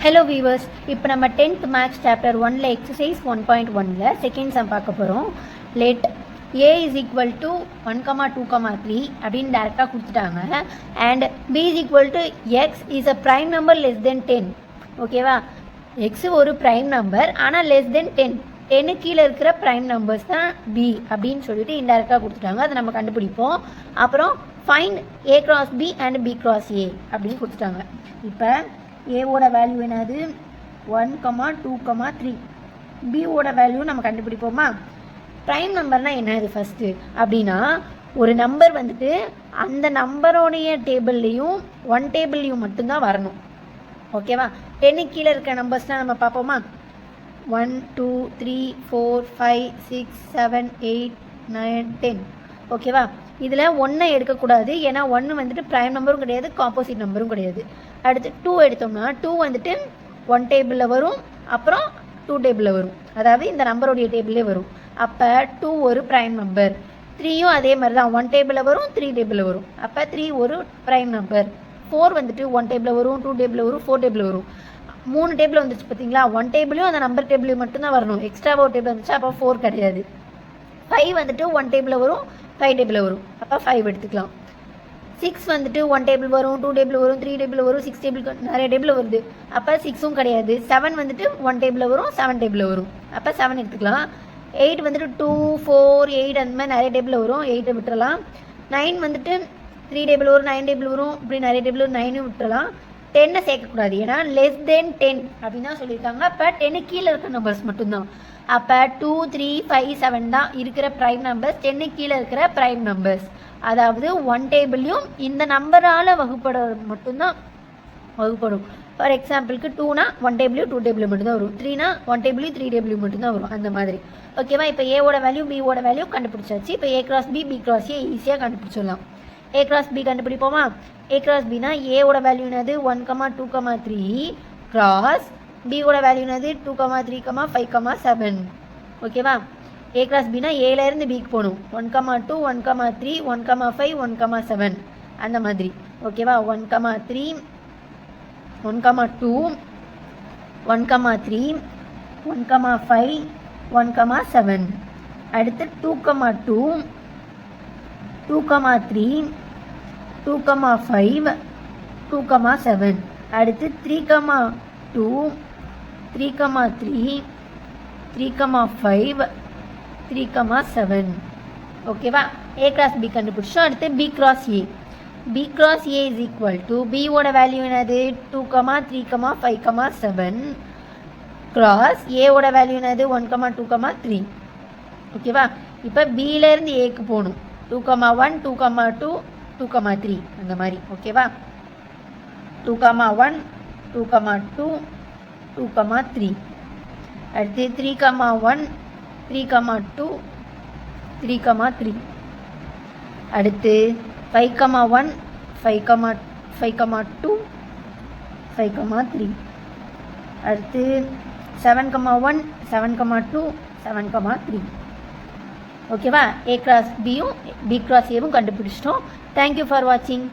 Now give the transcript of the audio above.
Hello viewers, இப்போ நம்ம 10th Maths Chapter 1ல Exercise 1.1ல செகண்ட் சம் பார்க்க போகிறோம். Let a is equal to 1, 2, 3 அப்படின்னு டேரெக்டாக கொடுத்துட்டாங்க. And b is equal to x is a prime number less than 10. ஓகேவா? x ஒரு prime number ஆனால் less than 10. 10 கீழே இருக்கிற ப்ரைம் நம்பர்ஸ் தான் b அப்படின்னு சொல்லிட்டு இன்டெரக்டாக கொடுத்துட்டாங்க. அதை நம்ம கண்டுபிடிப்போம். அப்புறம் find a cross b and b cross a அப்படின்னு கொடுத்துட்டாங்க. இப்போ ஏவோட வேல்யூ என்னது 1, 2, 3. பியோட வேல்யூ நம்ம கண்டுபிடிப்போமா? ப்ரைம் நம்பர்னால் என்னது ஃபஸ்ட்டு அப்படின்னா ஒரு நம்பர் வந்துட்டு அந்த நம்பரோடைய டேபிள்லேயும் ஒன் டேபிள்லையும் மட்டும்தான் வரணும். ஓகேவா? 10 கீழே இருக்க நம்பர்ஸ்னால் நம்ம பார்ப்போமா? 1, 2, 3, 4, 5, 6, 7, 8, 9, 10. ஓகேவா? இதில் 1 எடுக்கக்கூடாது, ஏன்னா 1 வந்துட்டு ப்ரைம் நம்பரும் கிடையாது, காம்போசிட் நம்பரும் கிடையாது. அடுத்து 2 எடுத்தோம்னா 2 வந்துட்டு 1 டேபிளில் வரும், அப்புறம் 2 டேபிளில் வரும், அதாவது இந்த நம்பருடைய டேபிளே வரும். அப்போ 2 ஒரு ப்ரைம் நம்பர். 3யும் அதே மாதிரி தான், 1 டேபிளில் வரும், 3 டேபிளில் வரும். அப்போ 3 ஒரு ப்ரைம் நம்பர். 4 வந்துட்டு 1 டேபிளில் வரும், 2 டேபிளில் வரும், 4 டேபிளில் வரும். 3 டேபிள் வந்துச்சு பார்த்தீங்களா? 1 டேபிளையும் அந்த நம்பர் டேபிளையும் மட்டும்தான் வரணும். எக்ஸ்ட்ராவாக ஒரு டேபிள் வந்துச்சு, அப்போ 4 கிடையாது. 5 வந்துட்டு 1 டேபிளில் வரும், 5 டேபிளில் வரும், அப்போ 5 எடுத்துக்கலாம். 6 வந்துட்டு 1 டேபிள் வரும், 2 டேபிள் வரும், 3 டேபிள் வரும், 6 டேபிள் நிறைய டேபிள் வருது, அப்போ 6ம் கிடையாது. 7 வந்துட்டு 1 டேபிளில் வரும், 7 டேபிளில் வரும், அப்போ 7 எடுத்துக்கலாம். 8 வந்துட்டு 2, 4, 8 அந்த மாதிரி நிறைய டேபிளில் வரும், 8 விட்டுறலாம். 9 வந்துட்டு 3 டேபிள் வரும், 9 டேபிள் வரும், இப்படி நிறைய டேபிள் வரும், 9 விட்டுறலாம். 10 சேர்க்கக்கூடாது, ஏன்னா லெஸ் தென் 10 அப்படின்னு தான் சொல்லியிருக்காங்க. அப்போ 10 கீழே இருக்கிற நம்பர்ஸ் மட்டும்தான். அப்போ 2, 3, 5, 7 தான் இருக்கிற ப்ரைம் நம்பர்ஸ், 10 கீழே இருக்கிற ப்ரைம் நம்பர்ஸ். அதாவது 1 டேபிளையும் இந்த நம்பரால் வகுப்பட மட்டும்தான் வகுப்படும். ஃபார் எக்ஸாம்பிளுக்கு 2னா 1 டேபிளையும் 2 டேபிள் மட்டும்தான் வரும், 3னா 1 டேபிளையும் 3 டேபிளையும் மட்டும்தான் வரும், அந்த மாதிரி. ஓகேவா? இப்போ ஏவோட வேல்யூ பியோட வேல்யூ கண்டுபிடிச்சாச்சு. இப்போ a cross b, b cross a ஈஸியாக கண்டுபிடிச்சிடலாம். a cross b கண்டுபிடிப்போமா? a cross bனா ஏவோட வேல்யூ என்னது 1, 2, 3 cross பியோட வேல்யூ என்னது 2, 3, 5, 7. ஓகேவா? a cross bனா ஏலேருந்து பிக்கு போகணும். 1, 2, 1, 3, 1, 5, 1, 7 அந்த மாதிரி. ஓகேவா? 1, 3, 1, 2, 1, 3, 1, 5, 1, 7. அடுத்து 2, 2, 2, 3, 2, 5, 2, 7. அடுத்து 3, 2, 3, 3, 3, 5, 3, 7. ஓகேவா? a cross b கண்டுபிடிச்சோம். அடுத்து b cross a. b cross a is equal to b ஓட வேல்யூ என்னது 2, 3, 5, 7 cross a ஓட வேல்யூ என்னது 1, 2, 3. ஓகேவா? இப்போ bலேருந்து aக்கு போகணும். 2, 1, 2, 2, 2, 3 அந்த மாதிரி. ஓகேவா? 2, 1, 2, 2, 2, 3. அடுத்து 3, 1, 3, 2, 3, 3. அடுத்து 5, 1, 5, 2, 5, 3. அடுத்து 7, 1, 7, 2, 7, 3. ஓகேவா? a cross bயும் b cross aவும் கண்டுபிடிச்சிட்டோம். தேங்க்யூ ஃபார் வாட்சிங்.